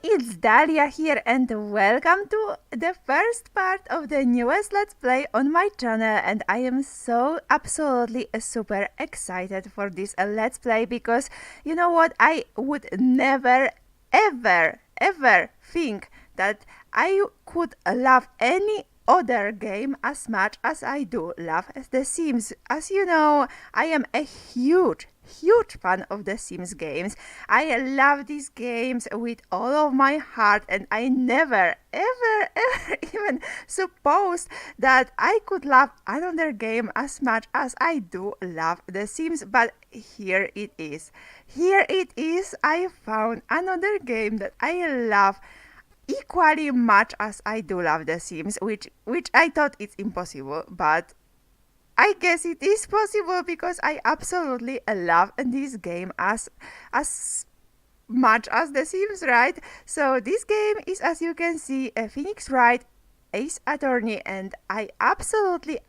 it's Daalia here and welcome to the first part of the newest Let's Play on my channel, and I am so absolutely super excited for this Let's Play because you know what, I would never ever think that I could love any other game as much as I do love The Sims. As you know, I am a huge fan of The Sims games. I love these games with all of my heart, and I never ever even supposed that I could love another game as much as I do love The Sims. But here it is. I found another game that I love equally much as I do love The Sims, which I thought it's impossible, but I guess it is possible because I absolutely love this game as much as The Sims, right? So this game is, as you can see, a Phoenix Wright Ace Attorney, and I absolutely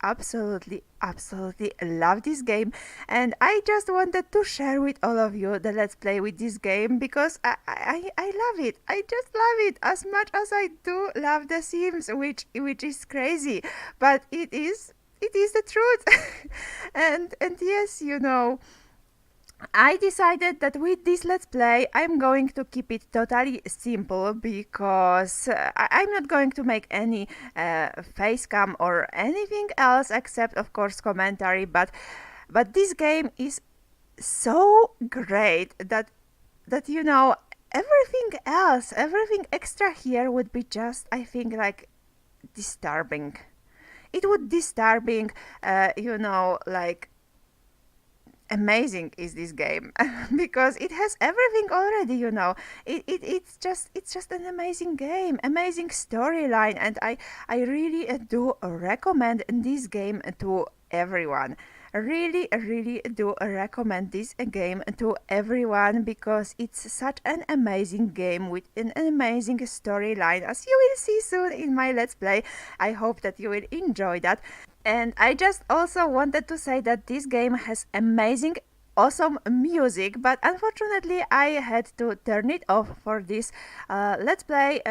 love this game, and I just wanted to share with all of you the Let's Play with this game because I love it. I just love it as much as I do love The Sims, which is crazy, but it is the truth. and yes, you know, I decided that with this Let's Play I'm going to keep it totally simple because I'm not going to make any face cam or anything else except of course commentary, but this game is so great that you know, everything extra here would be just, I think, like disturbing. It would disturbing, you know, like amazing is this game because it has everything already, you know. It's just an amazing game, amazing storyline, and I really do recommend this game to everyone. Really do recommend this game to everyone because it's such an amazing game with an amazing storyline, as you will see soon in my Let's Play. I hope that you will enjoy that. And I just also wanted to say that this game has amazing, awesome music, but unfortunately I had to turn it off for this Let's Play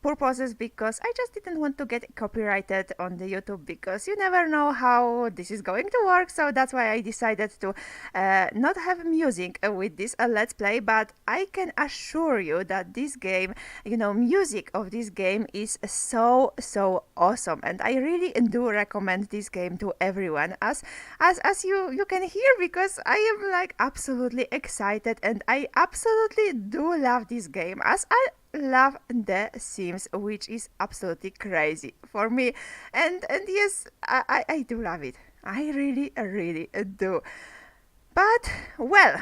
purposes because I just didn't want to get copyrighted on the YouTube, because you never know how this is going to work. So that's why I decided to not have music with this Let's Play. But I can assure you that this game, you know, music of this game is so awesome, and I really do recommend this game to everyone, as you can hear, because I am like absolutely excited and I absolutely do love this game as I love The Sims, which is absolutely crazy for me. And yes, I do love it. I really do. But well,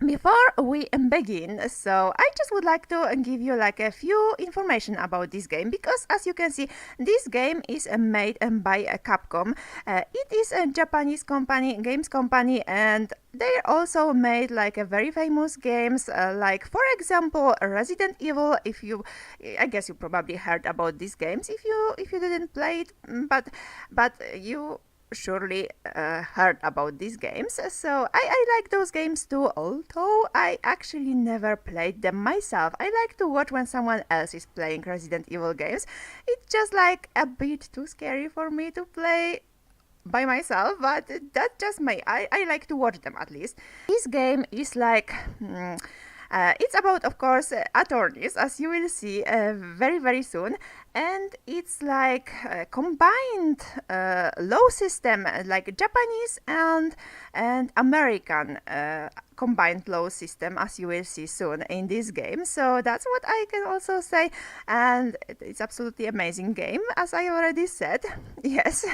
before we begin, so I just would like to give you like a few information about this game, because as you can see, this game is made by Capcom. It is a Japanese company, games company, and they also made like a very famous games, like for example Resident Evil. If you, I guess you probably heard about these games if you didn't play it, but you surely heard about these games. So I like those games too, although I actually never played them myself. I like to watch when someone else is playing Resident Evil games. It's just like a bit too scary for me to play by myself, but that's just me. I like to watch them at least. This game is like it's about, of course, attorneys, as you will see very soon, and it's like a combined law system, like Japanese and American combined law system, as you will see soon in this game. So that's what I can also say, and it's absolutely amazing game, as I already said. Yes.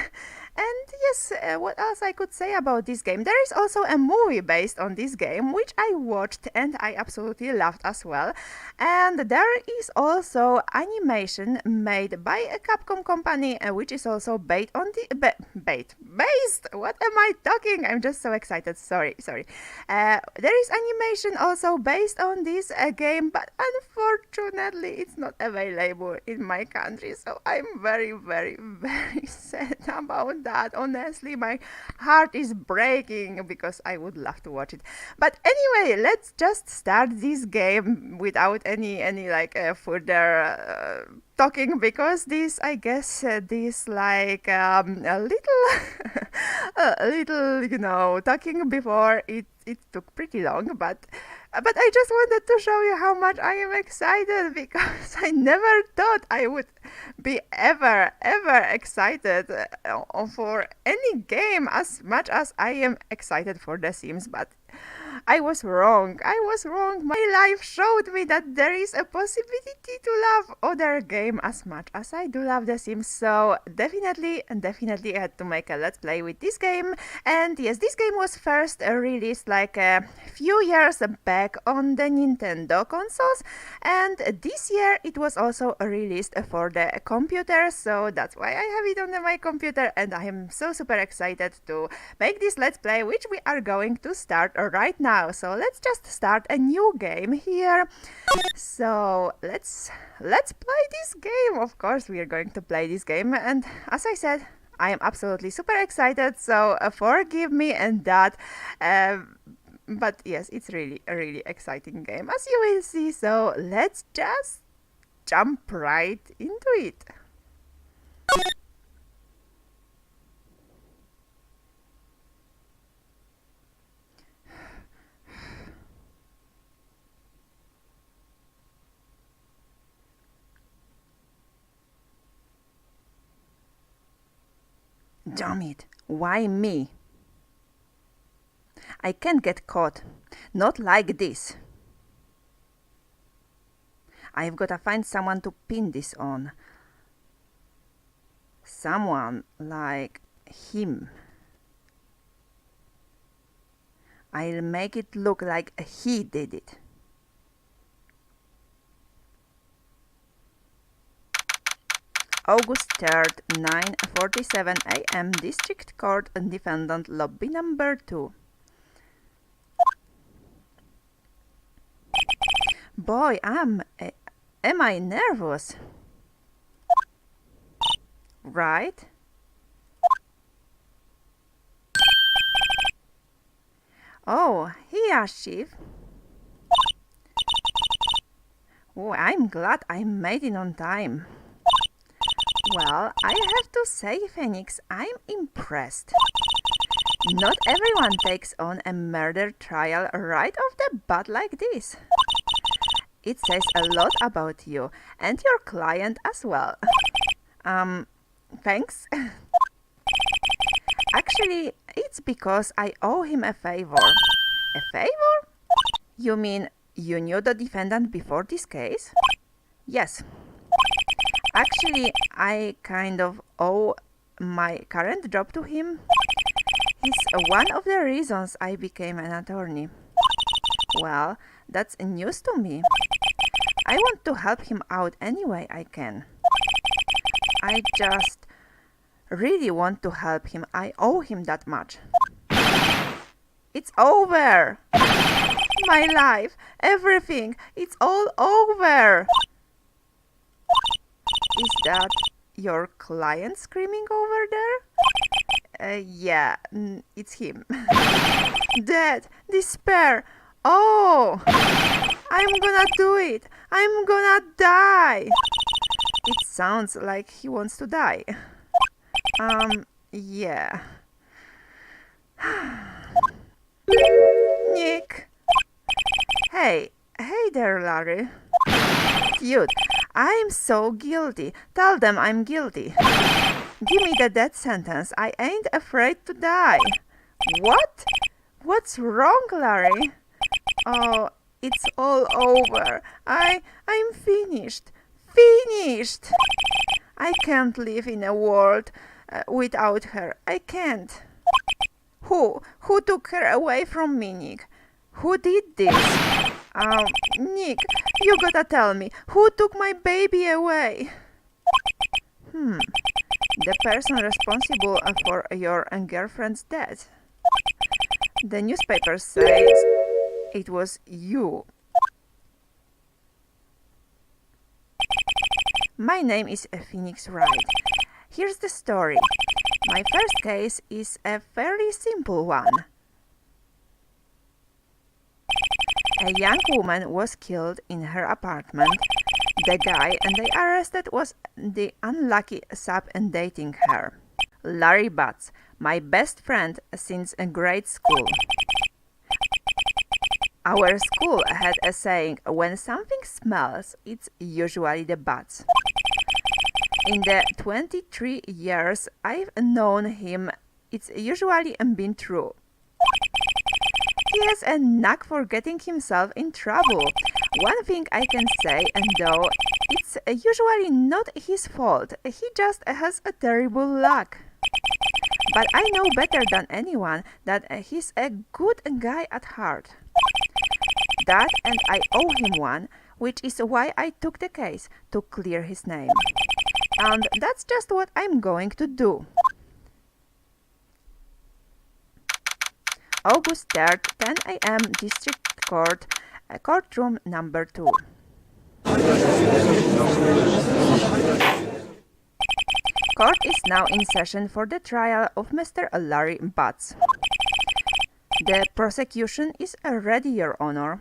And yes, what else I could say about this game? There is also a movie based on this game, which I watched and I absolutely loved as well. And there is also animation made by a Capcom company, which is also based on the based. What am I talking? I'm just so excited. Sorry. There is animation also based on this game, but unfortunately it's not available in my country. So I'm very sad about that. Honestly, my heart is breaking because I would love to watch it. But anyway, let's just start this game without any like further talking, because this, I guess, this like a little a little, talking before it took pretty long, but I just wanted to show you how much I am excited, because I never thought I would be ever excited for any game as much as I am excited for The Sims. But I was wrong. My life showed me that there is a possibility to love other game as much as I do love The Sims. So definitely I had to make a let's play with this game. And yes, this game was first released like a few years back on the Nintendo consoles, and this year it was also released for the computer. So that's why I have it on my computer, and I am so super excited to make this let's play, which we are going to start right now. So let's just start a new game here. So let's play this game. Of course we are going to play this game, and as I said, I am absolutely super excited, so forgive me and that. But yes, it's really a really exciting game, as you will see. So let's just jump right into it. Damn it, why me? I can't get caught. Not like this. I've gotta find someone to pin this on. Someone like him. I'll make it look like he did it. August 3rd, 9:47 a.m. District Court, Defendant Lobby number 2. Boy, am I nervous? Right? Oh, here, Chief. Oh, I'm glad I made it on time. Well, I have to say, Phoenix, I'm impressed. Not everyone takes on a murder trial right off the bat like this. It says a lot about you and your client as well. Thanks. Actually, it's because I owe him a favor. A favor? You mean you knew the defendant before this case? Yes. Actually, I kind of owe my current job to him. He's one of the reasons I became an attorney. Well, that's news to me. I want to help him out any way I can. I just really want to help him. I owe him that much. It's over! My life, everything, it's all over! Is that your client screaming over there? Yeah, it's him. Dead, despair. Oh, I'm gonna do it. I'm gonna die. It sounds like he wants to die. Yeah. Nick. Hey there, Larry. Dude, I'm so guilty. Tell them I'm guilty. Give me the death sentence. I ain't afraid to die. What? What's wrong, Larry? Oh, it's all over. I'm finished. Finished! I can't live in a world without her. I can't. Who took her away from me, Nick? Who did this? Nick, you gotta tell me, who took my baby away? The person responsible for your girlfriend's death. The newspaper says it was you. My name is Phoenix Wright. Here's the story. My first case is a very simple one. A young woman was killed in her apartment. The guy they arrested was the unlucky sub dating her. Larry Butts, my best friend since grade school. Our school had a saying, when something smells, it's usually the butts. In the 23 years I've known him, it's usually been true. He has a knack for getting himself in trouble. One thing I can say, and though it's usually not his fault, he just has a terrible luck. But I know better than anyone that he's a good guy at heart. That and I owe him one, which is why I took the case, to clear his name. And that's just what I'm going to do. August 3rd, 10 a.m. District Court, courtroom number 2. Court is now in session for the trial of Mr. Larry Butts. The prosecution is ready, Your Honor.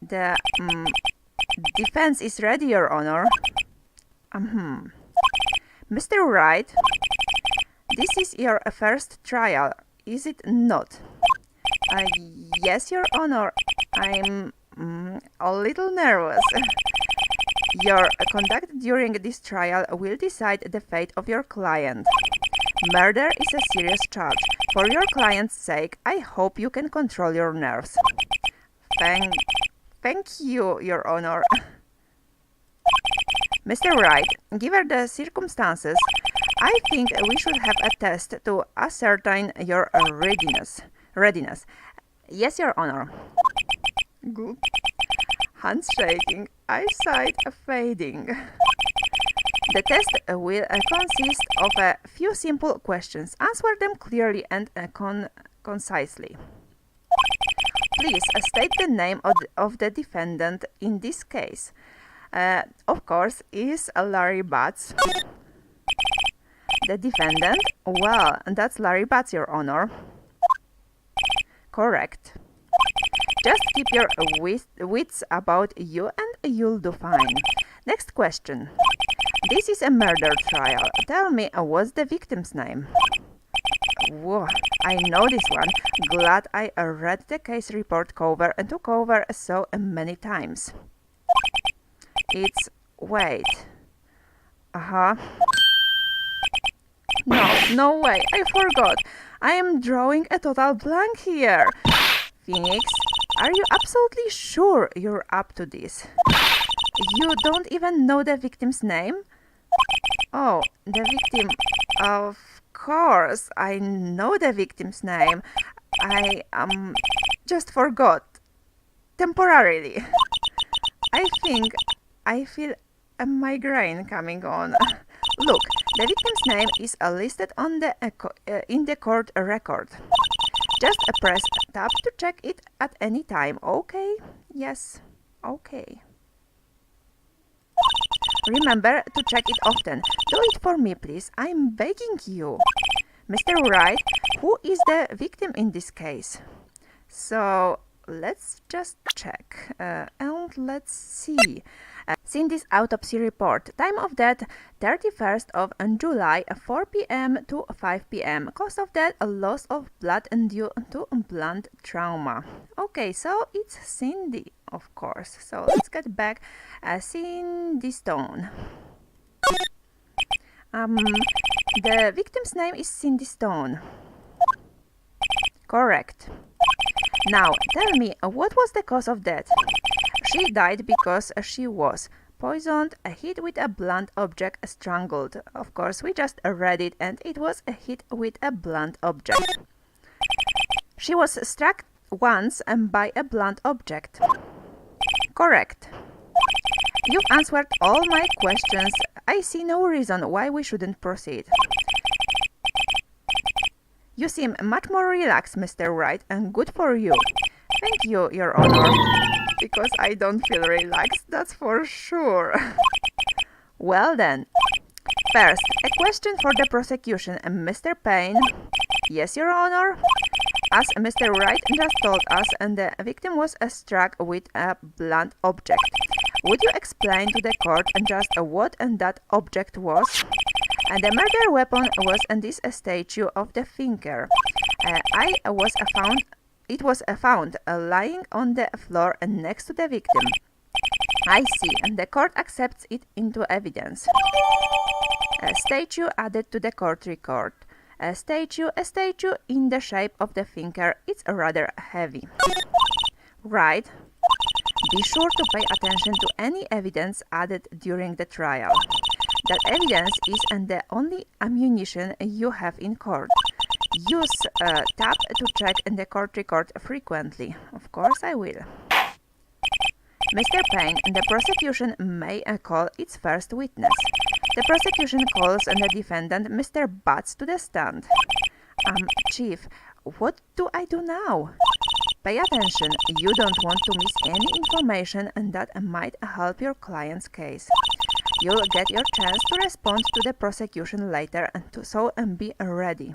The defense is ready, Your Honor. Mr. Wright, this is your first trial, is it not? Yes, Your Honor. I'm a little nervous. Your conduct during this trial will decide the fate of your client. Murder is a serious charge. For your client's sake, I hope you can control your nerves. Thank you, Your Honor. Mr. Wright, given the circumstances, I think we should have a test to ascertain your readiness. Yes, Your Honor. Good. Hands shaking, eyesight fading. The test will consist of a few simple questions. Answer them clearly and concisely. Please state the name of the defendant in this case. Of course, is Larry Butts. The defendant? Well, that's Larry Butts, Your Honor. Correct. Just keep your wits about you and you'll do fine. Next question. This is a murder trial. Tell me, what's the victim's name? Whoa, I know this one. Glad I read the case report cover to cover so many times. It's... wait. No way, I forgot. I am drawing a total blank here. Phoenix, are you absolutely sure you're up to this? You don't even know the victim's name? Oh, the victim. Of course, I know the victim's name. I just forgot. Temporarily. I think I feel a migraine coming on. Look, the victim's name is listed on the in the court record. Just press tab to check it at any time, okay? Yes, okay. Remember to check it often. Do it for me, please. I'm begging you. Mr. Wright, who is the victim in this case? So, let's just check. And let's see. Seen this autopsy report. Time of death 31st of July, 4 p.m. to 5 p.m. Cause of death, a loss of blood due to blunt trauma. Okay, so it's Cindy, of course. So let's get back. Cindy Stone. The victim's name is Cindy Stone. Correct. Now, tell me, what was the cause of death? She died because she was poisoned, hit with a blunt object, strangled. Of course, we just read it and it was a hit with a blunt object. She was struck once by a blunt object. Correct. You've answered all my questions. I see no reason why we shouldn't proceed. You seem much more relaxed, Mr. Wright, and good for you. Thank you, Your Honor. Because I don't feel relaxed, that's for sure. Well then, First, a question for the prosecution. Mr. Payne. Yes, Your Honor. As Mr. Wright just told us, and the victim was struck with a blunt object. Would you explain to the court just what that object was? And the murder weapon was this statue of the thinker. It was found lying on the floor next to the victim. I see, and the court accepts it into evidence. A statue added to the court record. A statue in the shape of the thinker. It's rather heavy. Right. Be sure to pay attention to any evidence added during the trial. That evidence is the only ammunition you have in court. Use tab to check the court record frequently. Of course I will. Mr. Payne, the prosecution may call its first witness. The prosecution calls the defendant, Mr. Butts, to the stand. Chief, what do I do now? Pay attention. You don't want to miss any information that might help your client's case. You'll get your chance to respond to the prosecution later, so be ready.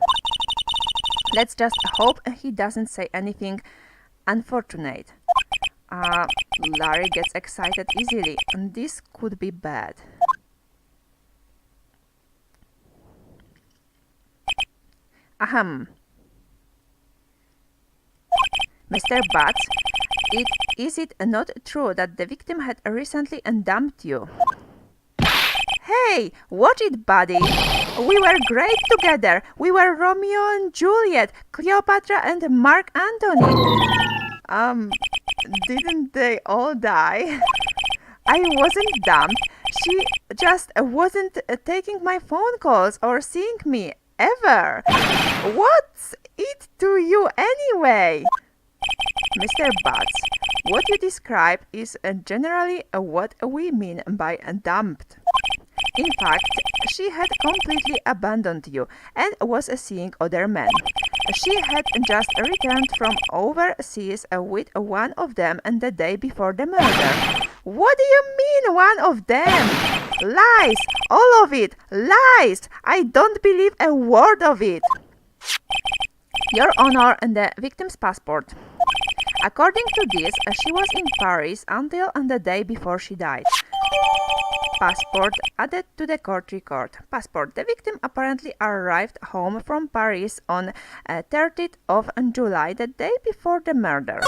Let's just hope he doesn't say anything unfortunate. Larry gets excited easily, and this could be bad. Ahem. Mr. Butts, is it not true that the victim had recently dumped you? Hey, watch it, buddy. We were great together. We were Romeo and Juliet, Cleopatra and Mark Antony. Didn't they all die? I wasn't dumped. She just wasn't taking my phone calls or seeing me, ever. What's it to you anyway? Mr. Butts, what you describe is generally what we mean by dumped. In fact, she had completely abandoned you and was seeing other men. She had just returned from overseas with one of them the day before the murder. What do you mean, one of them? Lies! All of it! Lies! I don't believe a word of it! Your Honor, the victim's passport. According to this, she was in Paris until the day before she died. Passport added to the court record. Passport. The victim apparently arrived home from Paris on 30th of July, the day before the murder.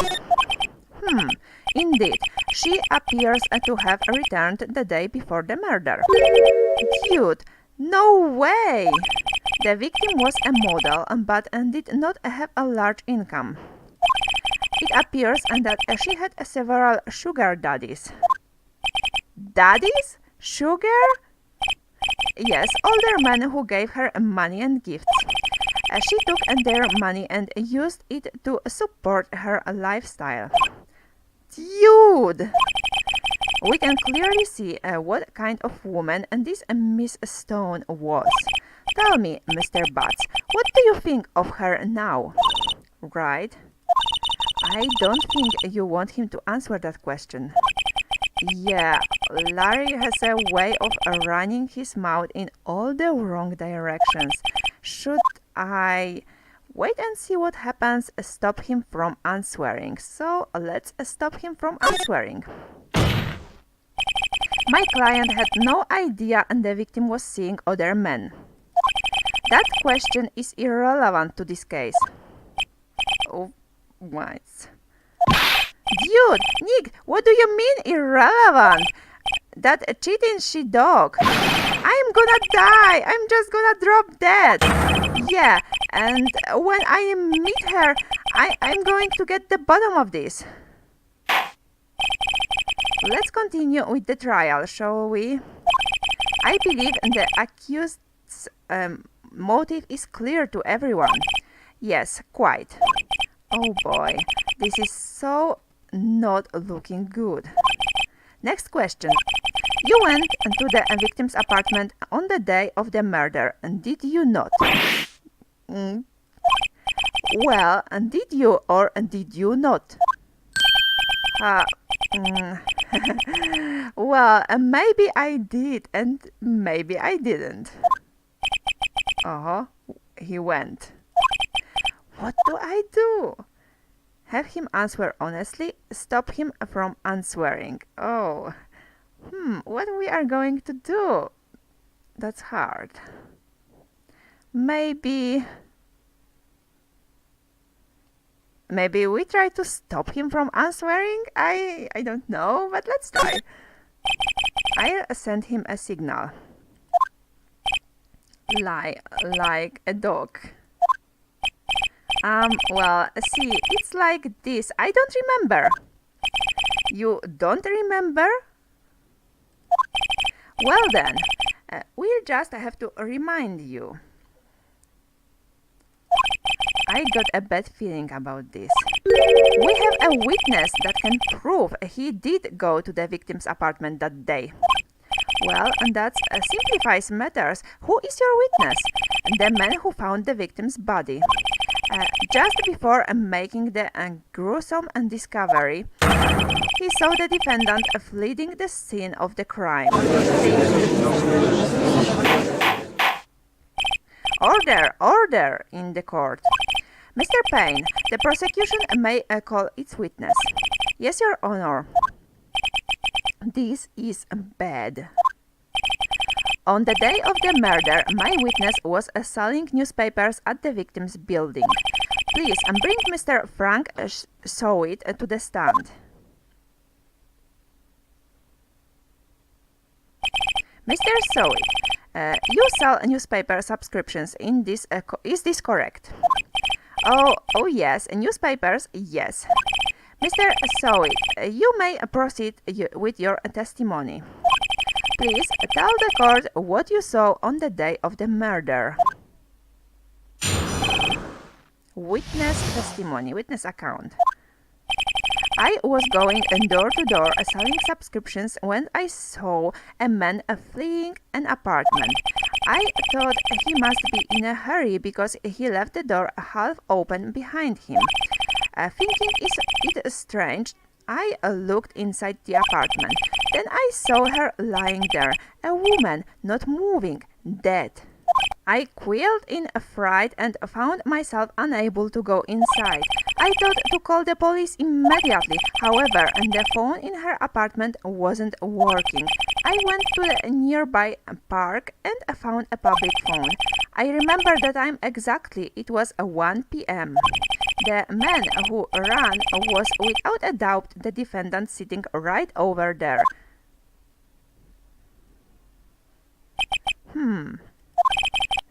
Indeed, she appears to have returned the day before the murder. Dude, no way! The victim was a model, but did not have a large income. It appears that she had several sugar daddies. Daddies? Sugar? Yes, older men who gave her money and gifts. She took their money and used it to support her lifestyle. Dude! We can clearly see what kind of woman this Miss Stone was. Tell me, Mr. Butts, what do you think of her now? Right? I don't think you want him to answer that question. Yeah, Larry has a way of running his mouth in all the wrong directions. Should I wait and see what happens? Stop him from answering. So let's stop him from answering. My client had no idea the victim was seeing other men. That question is irrelevant to this case. Oh, what? Dude, Nick, what do you mean irrelevant? That cheating she-dog. I'm gonna die. I'm just gonna drop dead. Yeah, and when I meet her, I'm going to get the bottom of this. Let's continue with the trial, shall we? I believe the accused's motive is clear to everyone. Yes, quite. Oh boy, this is so not looking good. Next question. You went to the victim's apartment on the day of the murder, did you not? Well, did you or Well, maybe I did and maybe I didn't. Uh-huh. He went. What do I do? Have him answer honestly, stop him from answering. Oh, what we are going to do? That's hard. Maybe we try to stop him from answering? I don't know, but let's try. I'll send him a signal. Like a dog. Well, see, it's like this. I don't remember. You don't remember? Well then, we'll just have to remind you. I got a bad feeling about this. We have a witness that can prove he did go to the victim's apartment that day. Well, and that simplifies matters. Who is your witness? The man who found the victim's body. Just before making the gruesome discovery, he saw the defendant fleeing the scene of the crime. Order in the court. Mr. Payne, the prosecution may call its witness. Yes, Your Honor. This is bad. On the day of the murder, my witness was selling newspapers at the victim's building. Please bring Mr. Frank Sowit to the stand. Mr. Sowit, you sell newspaper subscriptions. Is this correct? Oh yes, newspapers, yes. Mr. Sowit, you may proceed with your testimony. Please tell the court what you saw on the day of the murder. Witness testimony, witness account. I was going door to door selling subscriptions when I saw a man fleeing an apartment. I thought he must be in a hurry because he left the door half open behind him. Thinking it strange, I looked inside the apartment. Then I saw her lying there, a woman, not moving, dead. I quailed in fright and found myself unable to go inside. I thought to call the police immediately. However, the phone in her apartment wasn't working. I went to the nearby park and found a public phone. I remember the time exactly. It was 1 p.m. The man who ran was without a doubt the defendant sitting right over there.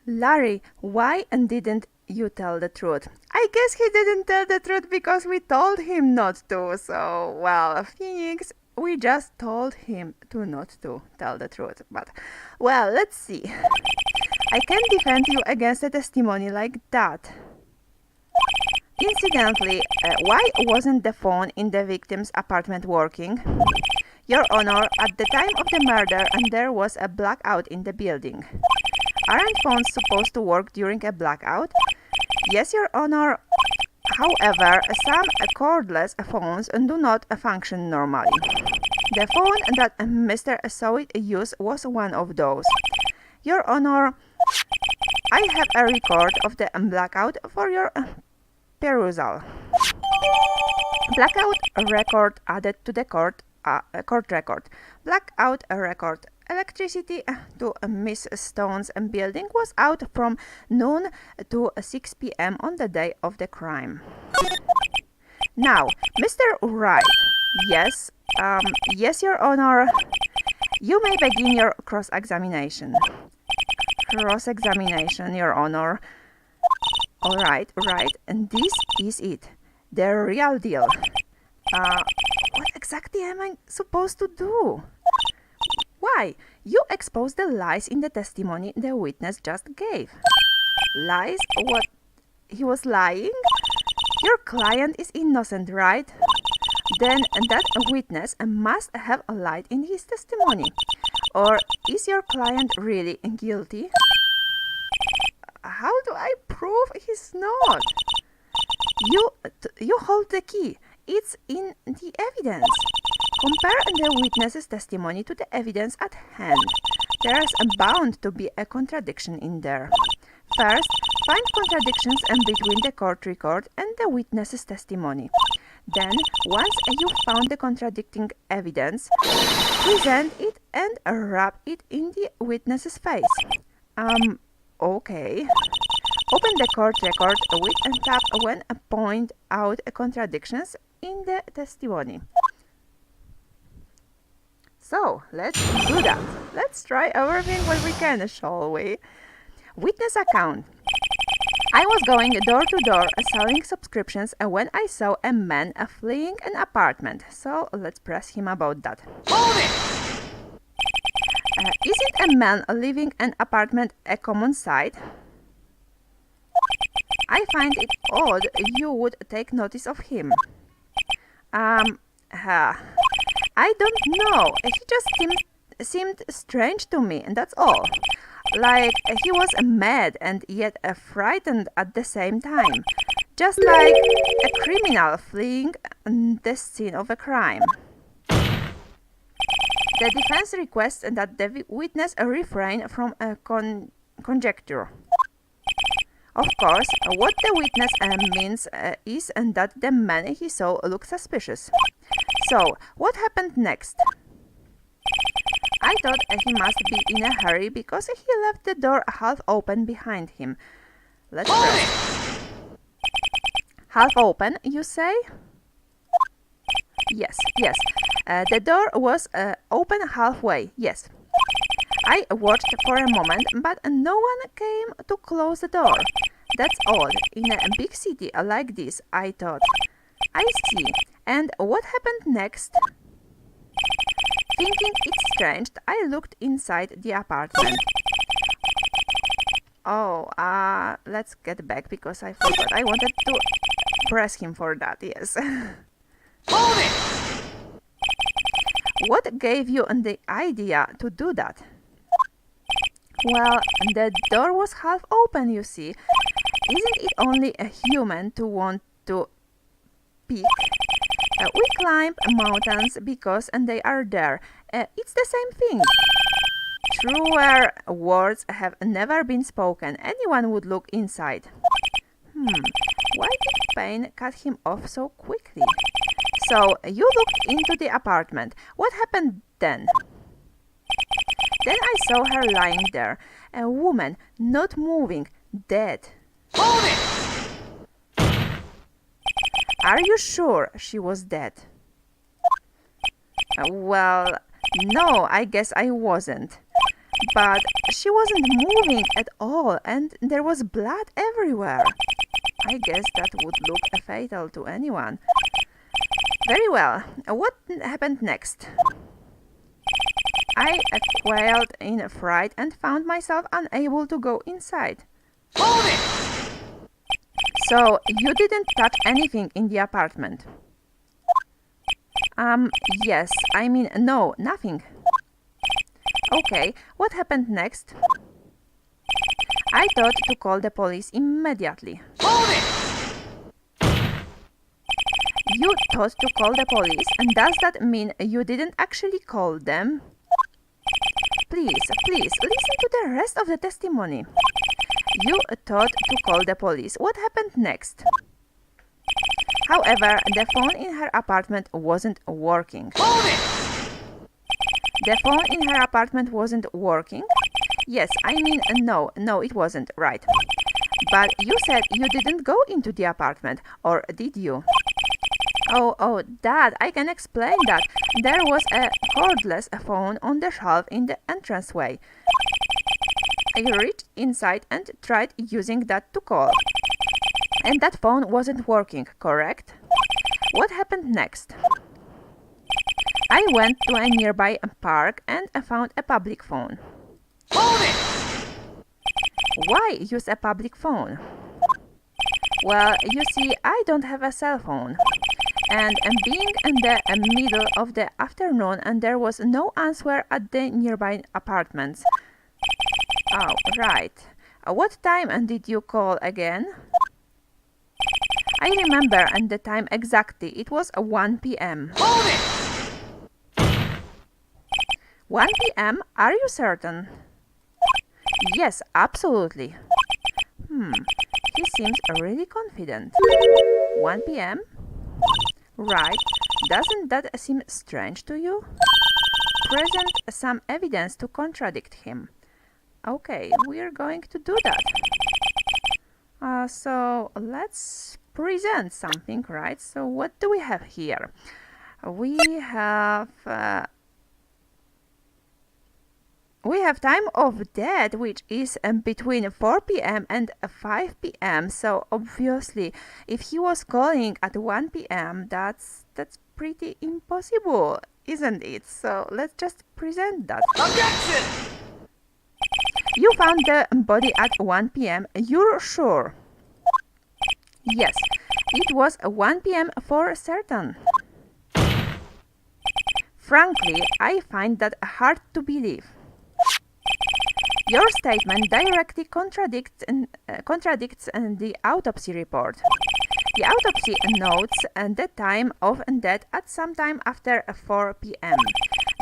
Larry, why didn't you tell the truth? I guess he didn't tell the truth because we told him not to. So, well, Phoenix, we just told him not to tell the truth. But, well, let's see. I can defend you against a testimony like that. Incidentally, why wasn't the phone in the victim's apartment working? Your Honor, at the time of the murder, there was a blackout in the building. Aren't phones supposed to work during a blackout? Yes, Your Honor. However, some cordless phones do not function normally. The phone that Mr. Sowit used was one of those. Your Honor, I have a record of the blackout for your perusal. Blackout record added to the court record. Blackout record. Electricity to Miss Stone's building was out from noon to 6 p.m. on the day of the crime. Now, Mr. Wright. Yes, Your Honor. You may begin your cross-examination. Cross-examination, Your Honor. All right, and this is it. The real deal. What exactly am I supposed to do? Why? You exposed the lies in the testimony the witness just gave. Lies? What? He was lying? Your client is innocent, right? Then that witness must have lied in his testimony. Or is your client really guilty? How do I prove he's not? You hold the key. It's in the evidence. Compare the witness's testimony to the evidence at hand. There is bound to be a contradiction in there. First, find contradictions between the court record and the witness's testimony. Then, once you've found the contradicting evidence, present it and rub it in the witness's face. Okay. Open the court record with a tap when point out contradictions in the testimony. So, let's do that. Let's try everything what we can, shall we? Witness account. I was going door to door selling subscriptions when I saw a man fleeing an apartment. So let's press him about that. Isn't a man leaving an apartment a common sight? I find it odd you would take notice of him. I don't know. He just seemed strange to me, and that's all. Like he was mad and yet frightened at the same time. Just like a criminal fleeing the scene of a crime. The defense requests that the witness refrain from a conjecture. Of course, what the witness means is that the man he saw looked suspicious. So, what happened next? I thought he must be in a hurry because he left the door half open behind him. Let's press. Half open, you say? Yes. The door was open halfway, yes. I watched for a moment, but no one came to close the door. That's odd. In a big city like this, I thought. I see. And what happened next? Thinking it strange, I looked inside the apartment. Let's get back because I forgot. I wanted to press him for that, yes. What gave you the idea to do that? Well, the door was half open, you see. Isn't it only a human to want to peek? We climb mountains because they are there. It's the same thing. Truer words have never been spoken. Anyone would look inside. Why did pain cut him off so quickly? So, you looked into the apartment. What happened then? Then I saw her lying there. A woman, not moving, dead. Are you sure she was dead? Well, no, I guess I wasn't. But she wasn't moving at all, and there was blood everywhere. I guess that would look fatal to anyone. Very well. What happened next? I quailed in fright and found myself unable to go inside. So, you didn't touch anything in the apartment? Yes. I mean, no, nothing. Okay, what happened next? I thought to call the police immediately. You thought to call the police, and does that mean you didn't actually call them? Please, listen to the rest of the testimony. You thought to call the police. What happened next? However, the phone in her apartment wasn't working. The phone in her apartment wasn't working? Yes, I mean, no, it wasn't, right. But you said you didn't go into the apartment, or did you? Oh, Dad, I can explain that. There was a cordless phone on the shelf in the entranceway. I reached inside and tried using that to call. And that phone wasn't working, correct? What happened next? I went to a nearby park and found a public phone. Why use a public phone? Well, you see, I don't have a cell phone. And being in the middle of the afternoon, and there was no answer at the nearby apartments. Oh, right. What time did you call again? I remember the time exactly. It was 1 p.m. 1 p.m.? Are you certain? Yes, absolutely. He seems really confident. 1 p.m.? Right. Doesn't that seem strange to you? Present some evidence to contradict him. Okay, we're going to do that. So let's present something, right? So what do we have here? We have time of death, which is between 4 p.m. and 5 p.m. So obviously, if he was calling at 1 p.m., that's pretty impossible, isn't it? So let's just present that. Objection! You found the body at 1 p.m. You're sure? Yes, it was 1 p.m. for certain. Frankly, I find that hard to believe. Your statement directly contradicts the autopsy report. The autopsy notes the time of death at some time after 4 p.m.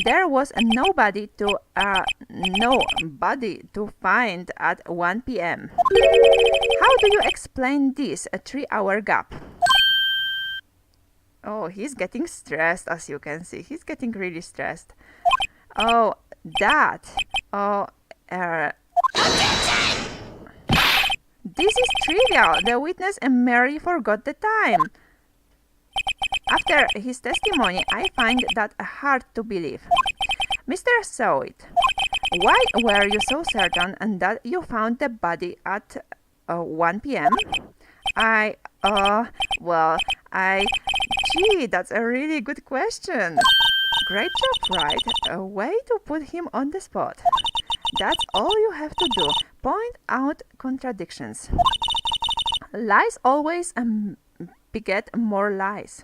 There was nobody to find at 1 p.m. How do you explain this 3-hour gap? Oh, he's getting stressed, as you can see. He's getting really stressed. Oh, that. Oh, this is trivial. The witness merely forgot the time. After his testimony, I find that hard to believe. Mr. Sowit, why were you so certain that you found the body at 1 p.m.? Gee, that's a really good question. Great job, Wright. A way to put him on the spot. That's all you have to do. Point out contradictions. Lies always beget more lies.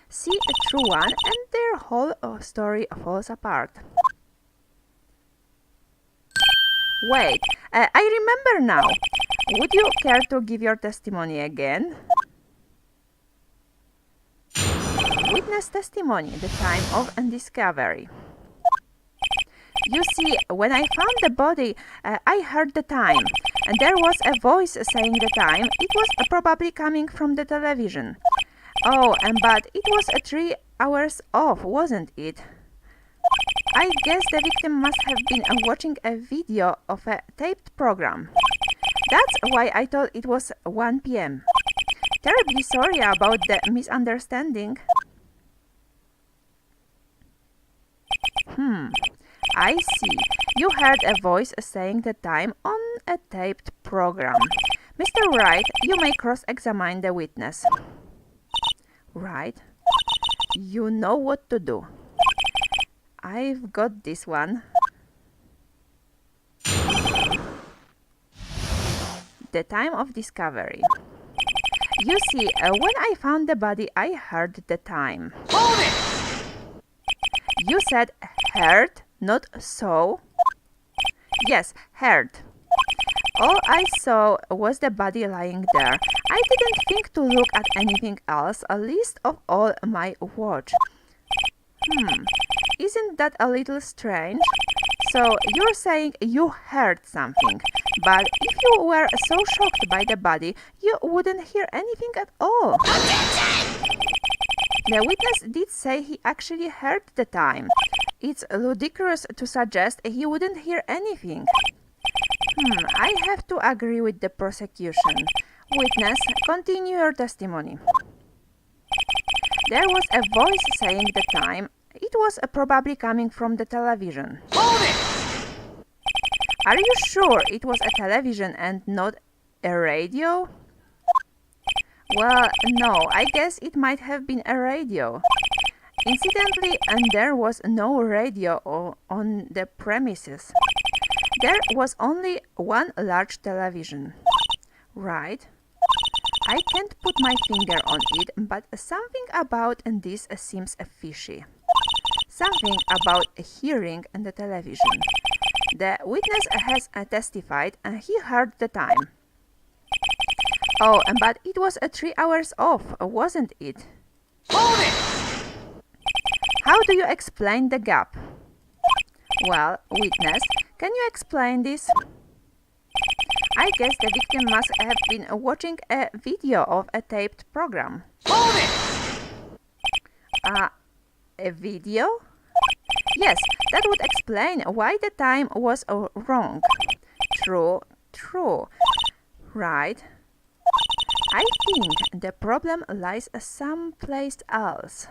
See a true one and their whole story falls apart. Wait, I remember now. Would you care to give your testimony again? Witness testimony, the time of discovery. You see, when I found the body, I heard the time, and there was a voice saying the time. It was probably coming from the television. Oh, but it was 3 hours off, wasn't it? I guess the victim must have been watching a video of a taped program. That's why I thought it was 1 p.m. Terribly sorry about the misunderstanding. I see. You heard a voice saying the time on a taped program. Mr. Wright, you may cross-examine the witness. Right. You know what to do. I've got this one. The time of discovery. You see, when I found the body, I heard the time. Hold it! You said heard, not saw. Yes, heard. All I saw was the body lying there. I didn't think to look at anything else, least of all my watch. Isn't that a little strange? So you're saying you heard something, but if you were so shocked by the body, you wouldn't hear anything at all. The witness did say he actually heard the time. It's ludicrous to suggest he wouldn't hear anything. I have to agree with the prosecution. Witness, continue your testimony. There was a voice saying the time. It was probably coming from the television. Hold it! Are you sure it was a television and not a radio? Well, no, I guess it might have been a radio. Incidentally, there was no radio on the premises. There was only one large television. Right. I can't put my finger on it, but something about this seems fishy. Something about hearing on the television. The witness has testified and he heard the time. Oh, but it was 3 hours off, wasn't it? Hold it! How do you explain the gap? Well, witness, can you explain this? I guess the victim must have been watching a video of a taped program. Hold it! A video? Yes, that would explain why the time was wrong. True, true. Right. I think the problem lies someplace else.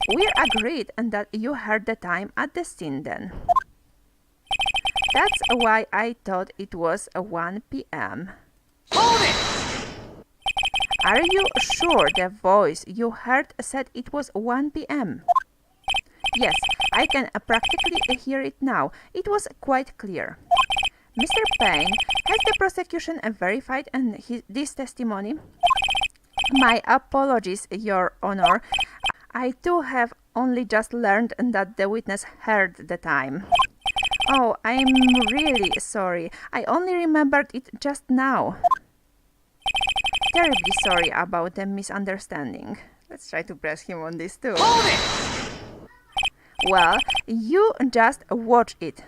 We're agreed that you heard the time at the scene then. That's why I thought it was 1 p.m. Hold it! Are you sure the voice you heard said it was 1 p.m.? Yes, I can practically hear it now. It was quite clear. Mr. Payne, has the prosecution verified this testimony? My apologies, Your Honor. I too have only just learned that the witness heard the time. Oh, I'm really sorry. I only remembered it just now. Terribly sorry about the misunderstanding. Let's try to press him on this too. Hold it! Well, you just watch it.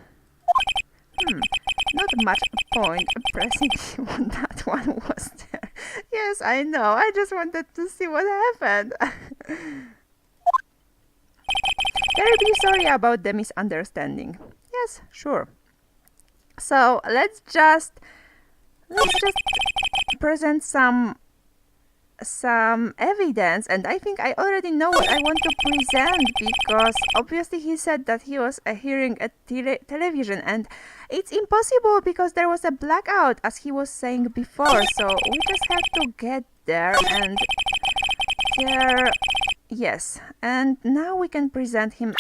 Not much point pressing him on that one, was there? Yes, I know. I just wanted to see what happened. Terribly sorry about the misunderstanding. Yes, sure. So let's just present some evidence, and I think I already know what I want to present, because obviously he said that he was hearing a television, and it's impossible because there was a blackout, as he was saying before. So we just have to get there, and there, yes, and now we can present him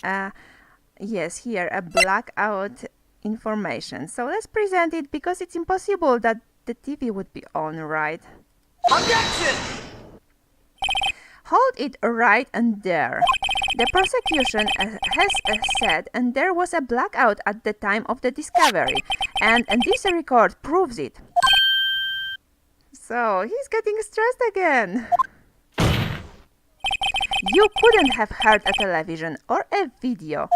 yes, here a blackout information. So let's present it, because it's impossible that the TV would be on, right? Objection! Hold it right and there. The prosecution has said and there was a blackout at the time of the discovery, and this record proves it. So he's getting stressed again. You couldn't have heard a television or a video.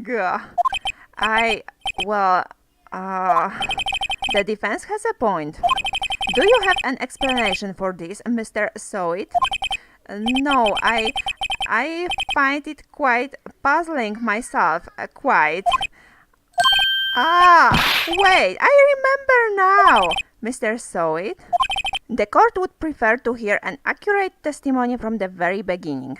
Gah. The defense has a point. Do you have an explanation for this, Mr. Sowit? No, I find it quite puzzling myself, quite. Wait, I remember now, Mr. Sowit. The court would prefer to hear an accurate testimony from the very beginning.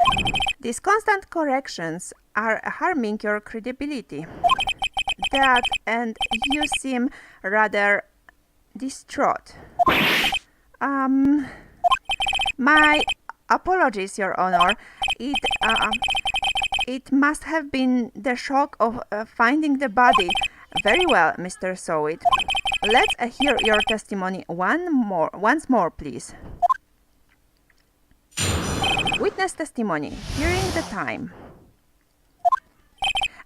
These constant corrections are harming your credibility. That, and you seem rather distraught. My apologies, Your Honor. It must have been the shock of finding the body. Very well, Mr. Sowit. Let's hear your testimony once more, please. Witness testimony. Hearing the time.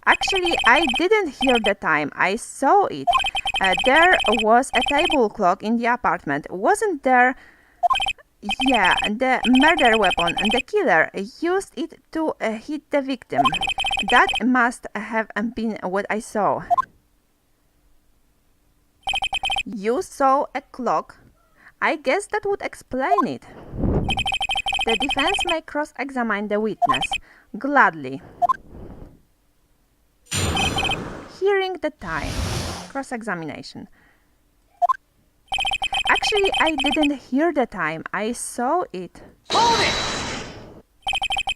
Actually, I didn't hear the time. I saw it. There was a table clock in the apartment. Wasn't there? Yeah, the murder weapon. The killer used it to hit the victim. That must have been what I saw. You saw a clock? I guess that would explain it. The defense may cross-examine the witness. Gladly. Hearing the time. Cross-examination. Actually, I didn't hear the time. I saw it. Hold it!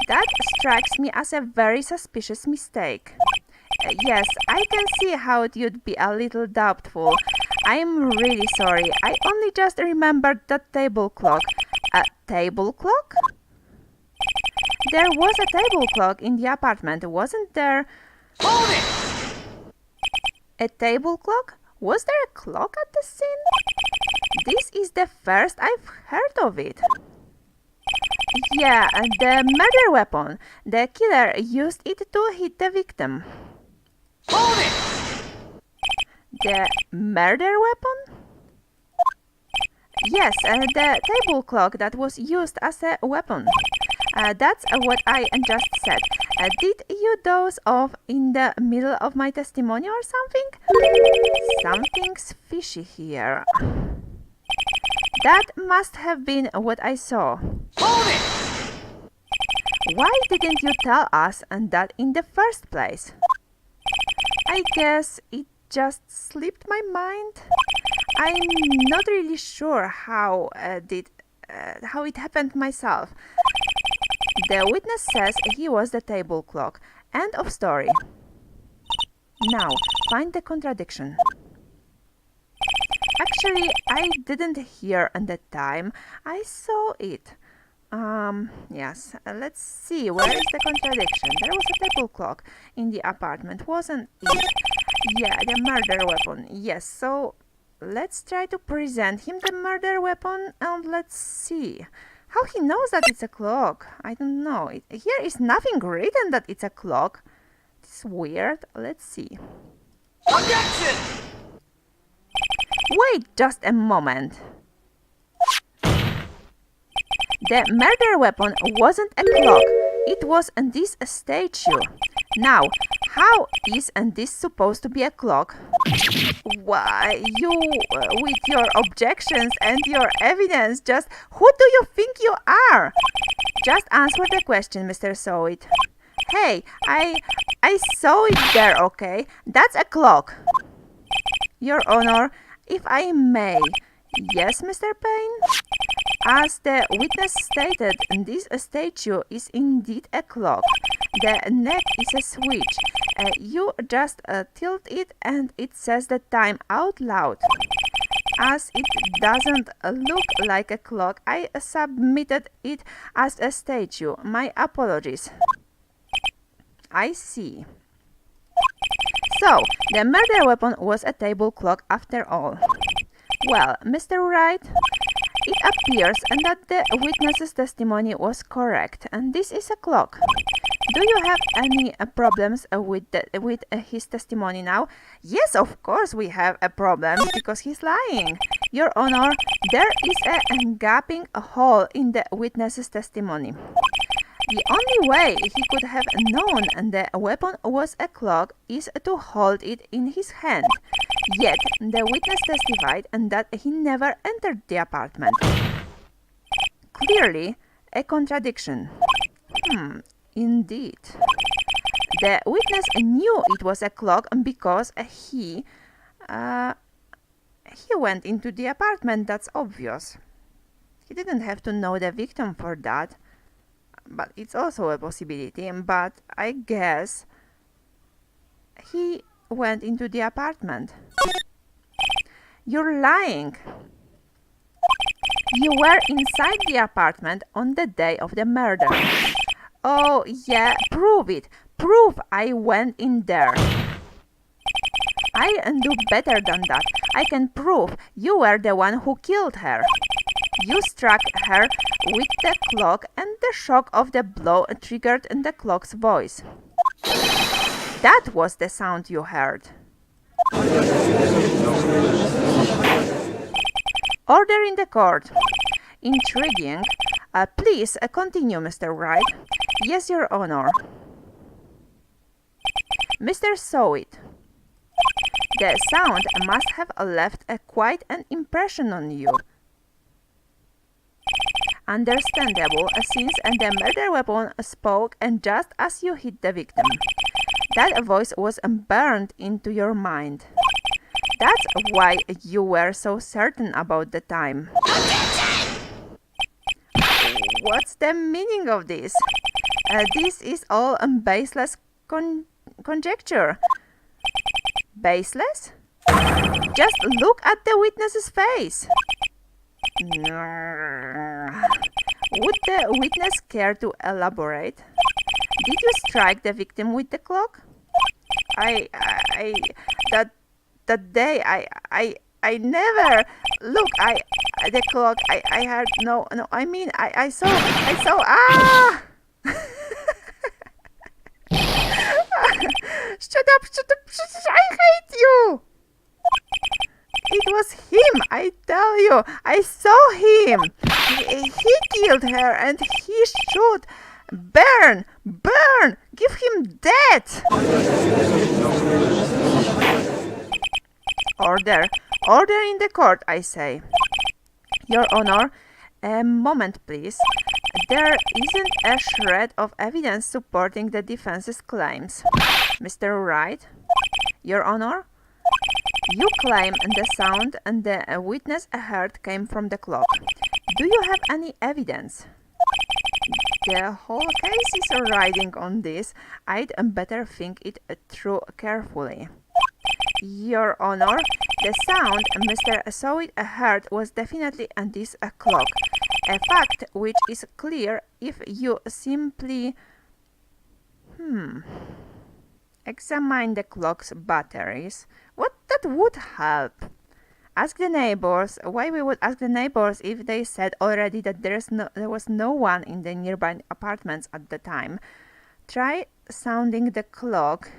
That strikes me as a very suspicious mistake. Yes, I can see how you'd be a little doubtful. I'm really sorry. I only just remembered that table clock. A table clock? There was a table clock in the apartment, wasn't there? Hold it! A table clock? Was there a clock at the scene? This is the first I've heard of it. Yeah, the murder weapon. The killer used it to hit the victim. Hold it! The murder weapon? Yes, the table clock that was used as a weapon. That's what I just said. Did you doze off in the middle of my testimony or something? Something's fishy here. That must have been what I saw. Hold it! Why didn't you tell us that in the first place? I guess it just slipped my mind. I'm not really sure how it happened myself. The witness says he was the table clock. End of story. Now, find the contradiction. Actually, I didn't hear at the time. I saw it. Yes. Let's see. Where is the contradiction? There was a table clock in the apartment, wasn't it? Yeah, the murder weapon. Yes. So let's try to present him the murder weapon and let's see. How he knows that it's a clock? I don't know. Here is nothing written that it's a clock. It's weird. Let's see. Objection! Wait just a moment. The murder weapon wasn't a clock. It was this statue. Now, how is this supposed to be a clock? Why, you, with your objections and your evidence, just who do you think you are? Just answer the question, Mr. Sowit. Hey, I saw it there, okay? That's a clock. Your Honor, if I may. Yes, Mr. Payne? As the witness stated, this statue is indeed a clock. The neck is a switch. You just tilt it and it says the time out loud. As it doesn't look like a clock, I submitted it as a statue. My apologies. I see. So, the murder weapon was a table clock after all. Well, Mr. Wright, it appears that the witness's testimony was correct, and this is a clock. Do you have any problems with his testimony now? Yes, of course we have a problem, because he's lying. Your Honor, there is a gaping hole in the witness's testimony. The only way he could have known the weapon was a clock is to hold it in his hand. Yet, the witness testified that he never entered the apartment. Clearly, a contradiction. Indeed. The witness knew it was a clock because he went into the apartment, that's obvious. He didn't have to know the victim for that. But it's also a possibility, but I guess he went into the apartment. You're lying. You were inside the apartment on the day of the murder. Oh, yeah, prove it. Prove I went in there. I do better than that. I can prove you were the one who killed her. You struck her with the clock and the shock of the blow triggered the clock's voice. That was the sound you heard. Order in the court. Intriguing. Please continue, Mr. Wright. Yes, Your Honor. Mr. Sowit. The sound must have left quite an impression on you. Understandable, since the murder weapon spoke and just as you hit the victim. That voice was burned into your mind. That's why you were so certain about the time. What's the meaning of this? This is all baseless conjecture. Baseless? Just look at the witness's face. Would the witness care to elaborate? Did you strike the victim with the clock? That day I never look. The clock. I had no. I mean I saw. Shut up! I hate you. It was him, I tell you. I saw him. He killed her and he should. Burn! Burn! Give him death! Order! Order in the court, I say. Your Honor, a moment, please. There isn't a shred of evidence supporting the defense's claims. Mr. Wright? Your Honor? You claim the sound and the witness heard came from the clock. Do you have any evidence? The whole case is riding on this. I'd better think it through carefully. Your Honor, the sound Mr. Sowit heard was definitely on this clock, a fact which is clear if you simply examine the clock's batteries. What that would help? Ask the neighbors. Why we would ask the neighbors if they said already that there was no one in the nearby apartments at the time. Try sounding the clock.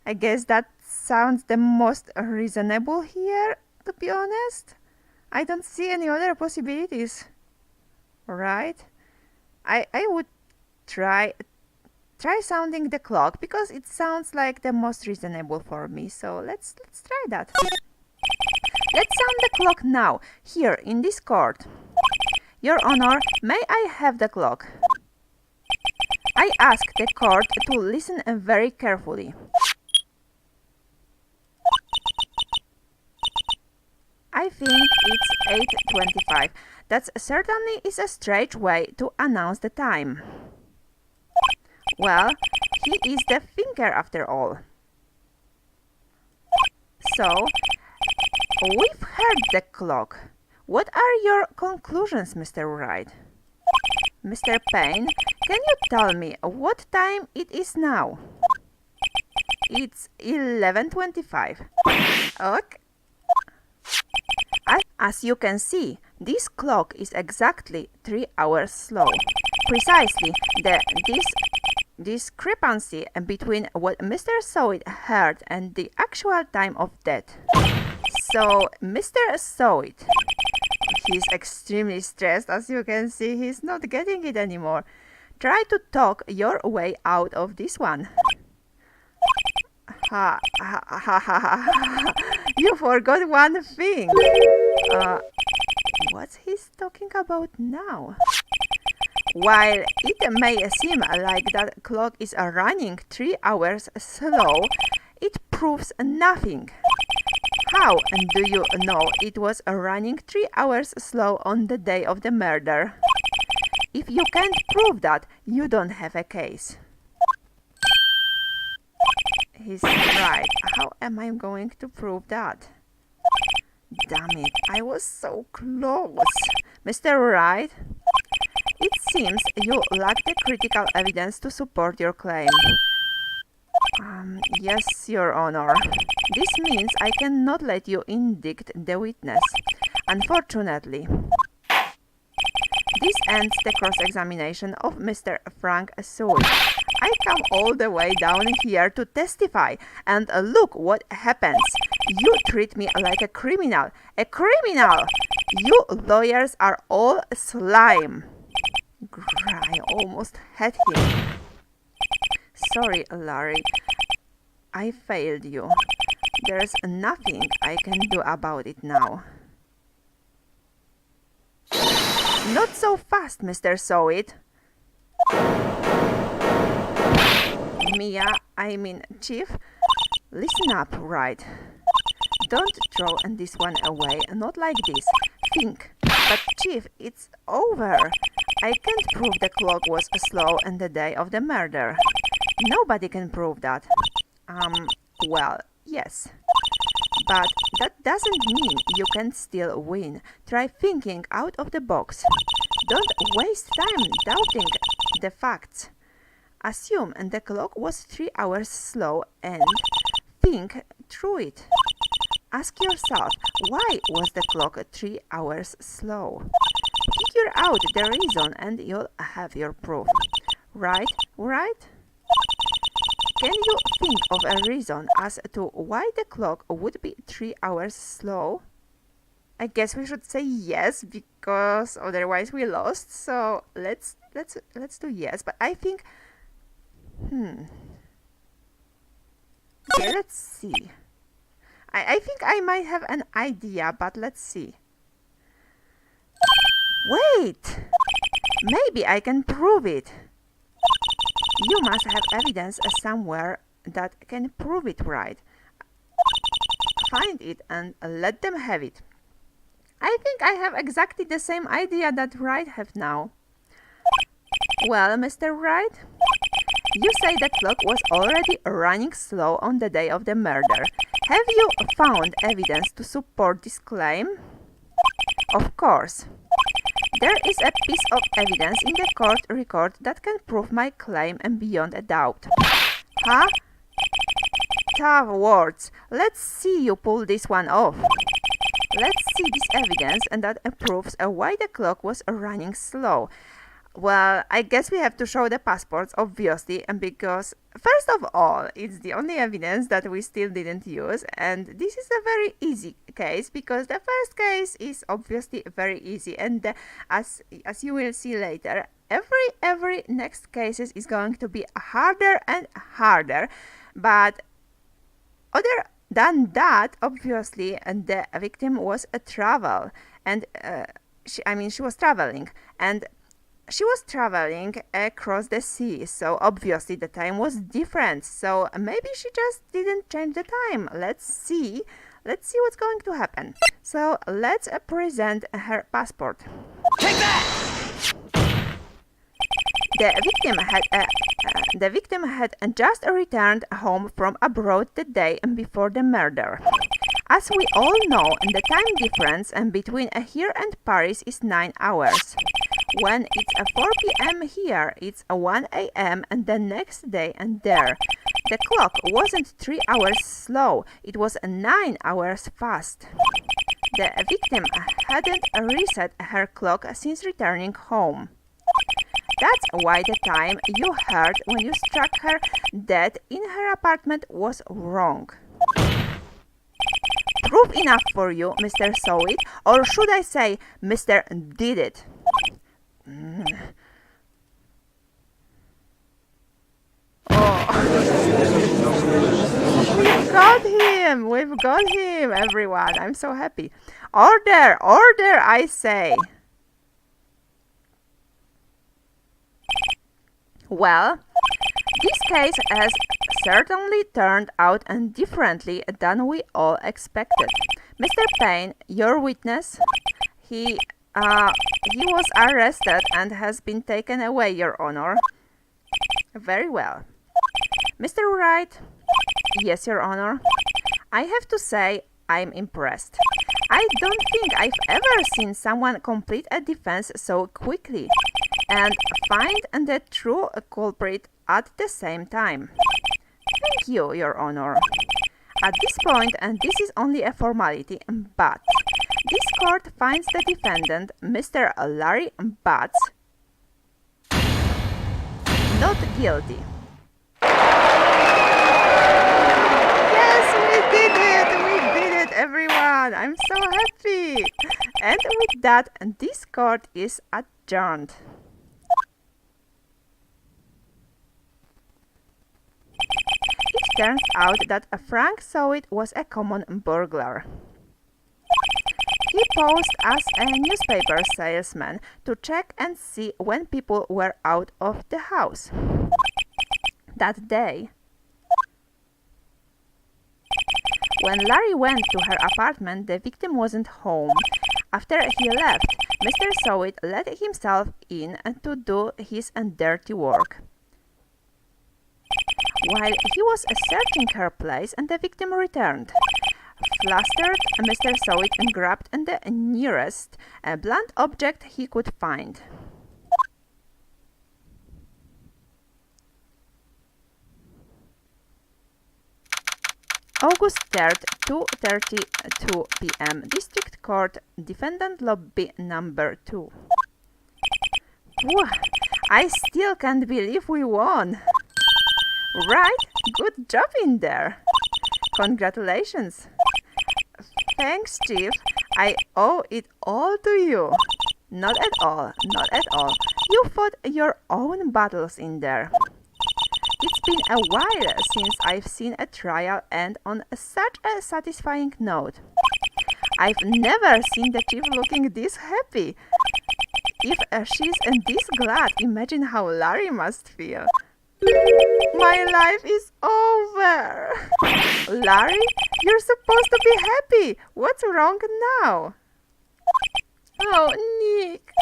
I guess that sounds the most reasonable here, to be honest. I don't see any other possibilities. Right? I would try sounding the clock because it sounds like the most reasonable for me. So let's try that. Let's sound the clock now, here in this court. Your Honor, may I have the clock? I ask the court to listen very carefully. I think it's 8:25. That certainly is a strange way to announce the time. Well, he is the thinker after all. So, we've heard the clock. What are your conclusions, Mr. Wright? Mr. Payne, can you tell me what time it is now? It's 11:25. Okay. As you can see, this clock is exactly 3 hours slow. Precisely the discrepancy between what Mr. Sowit heard and the actual time of death. So, Mr. Sowit, he's extremely stressed, as you can see. He's not getting it anymore. Try to talk your way out of this one. Ha ha ha ha ha. You forgot one thing. What's he talking about now? While it may seem like that clock is running 3 hours slow, it proves nothing. How do you know it was running 3 hours slow on the day of the murder? If you can't prove that, you don't have a case. He's right. How am I going to prove that? Damn it, I was so close. Mr. Wright, it seems you lack the critical evidence to support your claim. Yes, Your Honor. This means I cannot let you indict the witness. Unfortunately. This ends the cross-examination of Mr. Frank Sewell. I come all the way down here to testify, and look what happens. You treat me like a criminal. A criminal! You lawyers are all slime. I almost had him. Sorry, Larry. I failed you. There's nothing I can do about it now. Not so fast, Mr. Sowit. Chief, listen up, Wright. Don't throw this one away, not like this. Think. But Chief, it's over. I can't prove the clock was slow on the day of the murder. Nobody can prove that. Well, yes. But that doesn't mean you can still win. Try thinking out of the box. Don't waste time doubting the facts. Assume the clock was 3 hours slow and think through it. Ask yourself, why was the clock 3 hours slow? Figure out the reason and you'll have your proof. Right? Can you think of a reason as to why the clock would be 3 hours slow? I guess we should say yes because otherwise we lost. So let's do yes. But I think okay, let's see. I think I might have an idea, but let's see. Wait! Maybe I can prove it. You must have evidence somewhere that can prove it, right? Find it and let them have it. I think I have exactly the same idea that Wright have now. Well, Mr. Wright, you say the clock was already running slow on the day of the murder. Have you found evidence to support this claim? Of course. There is a piece of evidence in the court record that can prove my claim and beyond a doubt. Huh? Tough words. Let's see you pull this one off. Let's see this evidence and that proves why the clock was running slow. Well, I guess we have to show the passports, obviously, and because, first of all, it's the only evidence that we still didn't use, and this is a very easy case, because the first case is obviously very easy, and as you will see later, every next cases is going to be harder and harder, but other than that, obviously, the victim was a travel, and she was traveling, and she was traveling across the sea, so obviously the time was different. So maybe she just didn't change the time. Let's see what's going to happen. So let's present her passport. Take that! The victim had just returned home from abroad the day before the murder. As we all know, the time difference between here and Paris is 9 hours. When it's 4 p.m. here, it's 1 a.m. and the next day and there. The clock wasn't 3 hours slow, it was 9 hours fast. The victim hadn't reset her clock since returning home. That's why the time you heard when you struck her dead in her apartment was wrong. Proof enough for you, Mr. Saw It, or should I say, Mr. Did It? We've got him, everyone. I'm so happy. Order, I say. Well, this case has certainly turned out differently than we all expected. Mr. Payne, your witness, he was arrested and has been taken away, Your Honor. Very well. Mr. Wright, yes, Your Honor. I have to say, I'm impressed. I don't think I've ever seen someone complete a defense so quickly and find the true culprit at the same time. Thank you, Your Honor. At this point, and this is only a formality, but this court finds the defendant, Mr. Larry Batts, not guilty. Yes, we did it, everyone. I'm so happy. And with that, this court is adjourned. It turns out that Frank Saw It was a common burglar. He posed as a newspaper salesman to check and see when people were out of the house. That day, when Larry went to her apartment, the victim wasn't home. After he left, Mr. Saw It let himself in to do his dirty work. While he was searching her place, the victim returned. Flustered, Mr. Saw It grabbed the nearest blunt object he could find. August 3rd, 2:32 p.m. District Court, Defendant Lobby Number 2. Whew, I still can't believe we won. Right? Good job in there. Congratulations. Thanks, Chief. I owe it all to you. Not at all, not at all. You fought your own battles in there. It's been a while since I've seen a trial end on such a satisfying note. I've never seen the chief looking this happy. If she's this glad, imagine how Larry must feel. My life is over. Larry, you're supposed to be happy. What's wrong now? Oh, Nick.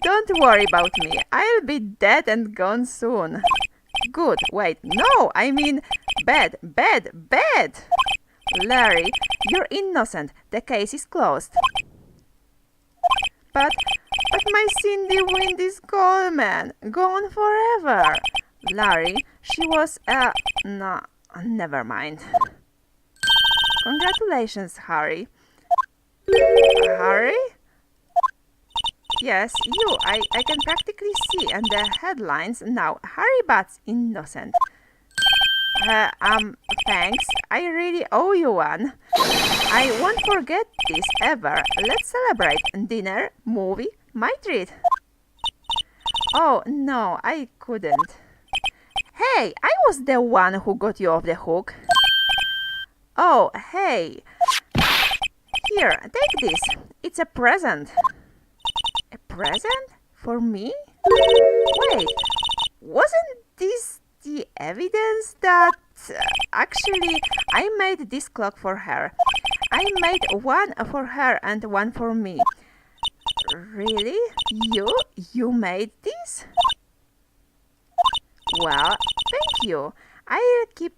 Don't worry about me. I'll be dead and gone soon. Good. Wait, no, I mean bad. Larry, you're innocent. The case is closed. But my Cindy Wind is gone, man. Gone forever. Larry, she was no, never mind. Congratulations, Harry. Harry? Yes, you. I can practically see in the headlines now. Harry Bat's innocent. Thanks. I really owe you one. I won't forget this ever. Let's celebrate. Dinner, movie, my treat. Oh, no, I couldn't. Hey, I was the one who got you off the hook. Oh, hey. Here, take this. It's a present. A present? For me? Wait, wasn't this the evidence that actually I made this clock for her? I made one for her and one for me. Really? You made this? Well, thank you. I'll keep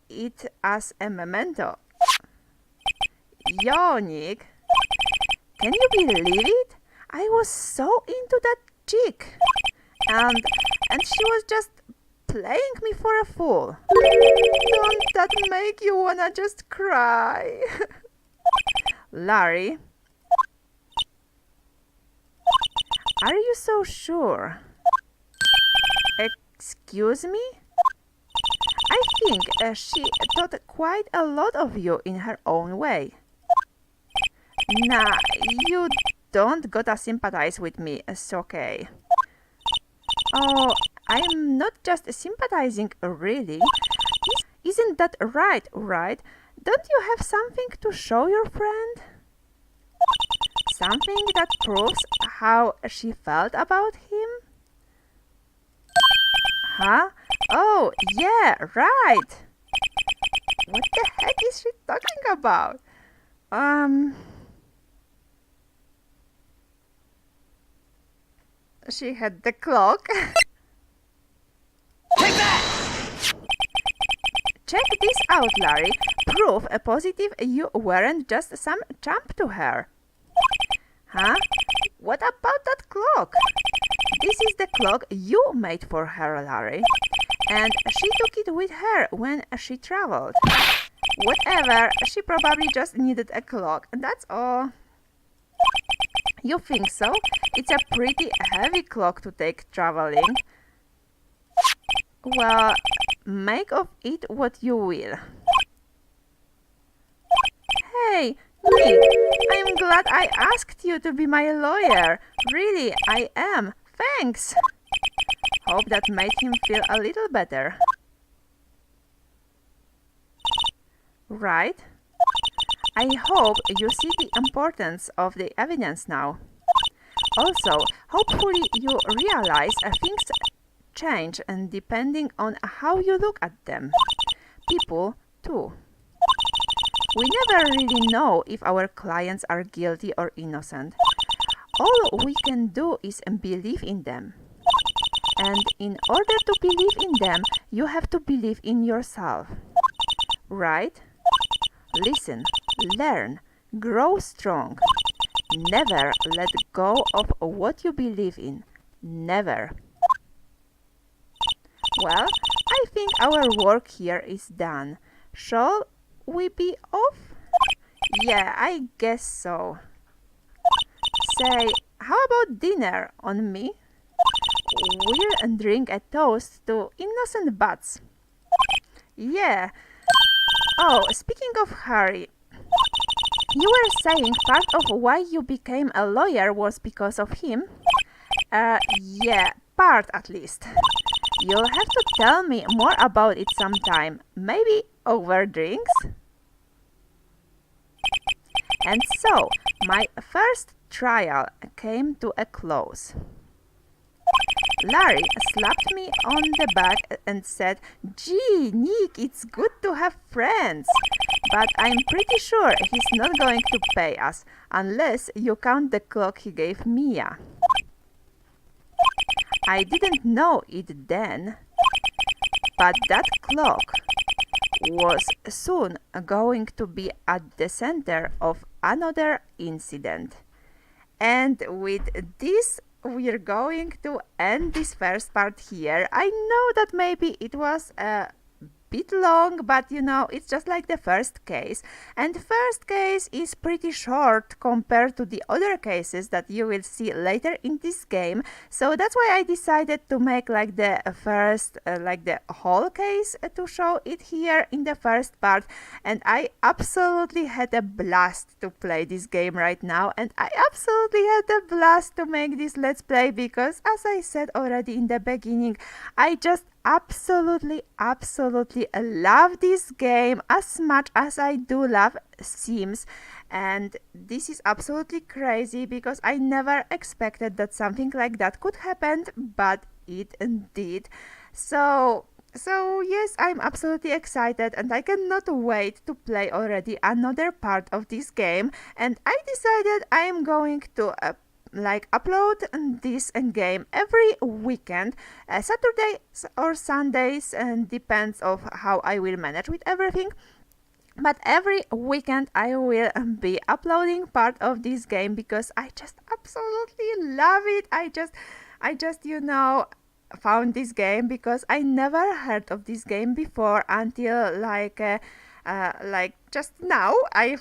it as a memento. Yo, Nick. Can you believe it? I was so into that chick. And she was just playing me for a fool. Don't that make you wanna just cry? Larry. Are you so sure? Excuse me? I think she thought quite a lot of you in her own way. Nah, you don't gotta sympathize with me, it's okay. Oh, I'm not just sympathizing, really. Isn't that right, Wright? Don't you have something to show your friend? Something that proves how she felt about him? Huh? Oh, yeah, right. What the heck is she talking about? She had the clock. Take that! Check this out, Larry. Proof positive you weren't just some chump to her. Huh? What about that clock? This is the clock you made for her, Larry. And she took it with her when she traveled. Whatever, she probably just needed a clock, and that's all. You think so? It's a pretty heavy clock to take traveling. Well, make of it what you will. Hey, Nick, I'm glad I asked you to be my lawyer. Really, I am. Thanks. Hope that made him feel a little better. Right? I hope you see the importance of the evidence now. Also, hopefully you realize things change and depending on how you look at them. People, too. We never really know if our clients are guilty or innocent. All we can do is believe in them. And in order to believe in them, you have to believe in yourself. Right? Listen, learn, grow strong. Never let go of what you believe in. Never. Well, I think our work here is done. Shall we be off? Yeah, I guess so. Say, how about dinner on me? We'll drink a toast to innocent bats. Yeah. Oh, speaking of Harry, You were saying part of why you became a lawyer was because of him? Yeah, part at least. You'll have to tell me more about it sometime, maybe over drinks? And so, my first trial came to a close. Larry slapped me on the back and said, "Gee, Nick, it's good to have friends. But I'm pretty sure he's not going to pay us, unless you count the clock he gave Mia." I didn't know it then, but that clock was soon going to be at the center of another incident. And with this, we're going to end this first part here. I know that maybe it was a bit long, but you know, it's just like the first case, and the first case is pretty short compared to the other cases that you will see later in this game. So that's why I decided to make like the first like the whole case to show it here in the first part. And I absolutely had a blast to play this game right now, and I absolutely had a blast to make this let's play, because as I said already in the beginning, I just absolutely love this game as much as I do love Sims. And this is absolutely crazy because I never expected that something like that could happen, but it did. So yes, I'm absolutely excited, and I cannot wait to play already another part of this game. And I decided I am going to upload this game every weekend, Saturdays or Sundays, and depends of how I will manage with everything. But every weekend I will be uploading part of this game because I just absolutely love it. I just found this game because I never heard of this game before until just now I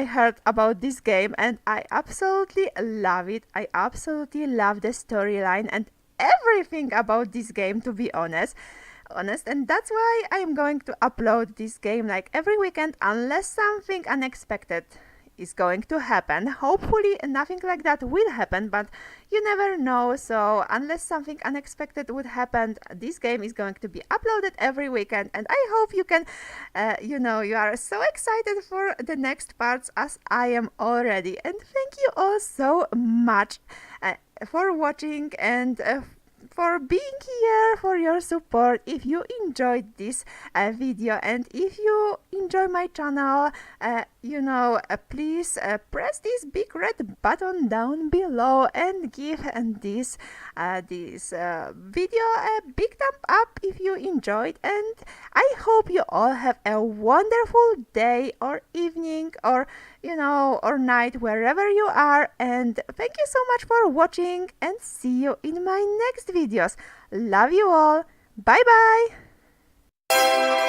heard about this game, and I absolutely love it. I absolutely love the storyline and everything about this game, to be honest. And that's why I'm going to upload this game like every weekend, unless something unexpected is going to happen. Hopefully nothing like that will happen, but you never know. So unless something unexpected would happen, this game is going to be uploaded every weekend, and I hope you can you are so excited for the next parts as I am already. And thank you all so much for watching and for being here, for your support. If you enjoyed this video, and if you enjoy my channel, please press this big red button down below and give this video a big thumb up if you enjoyed. And I hope you all have a wonderful day or evening or or night, wherever you are. And thank you so much for watching, and see you in my next videos. Love you all. Bye bye.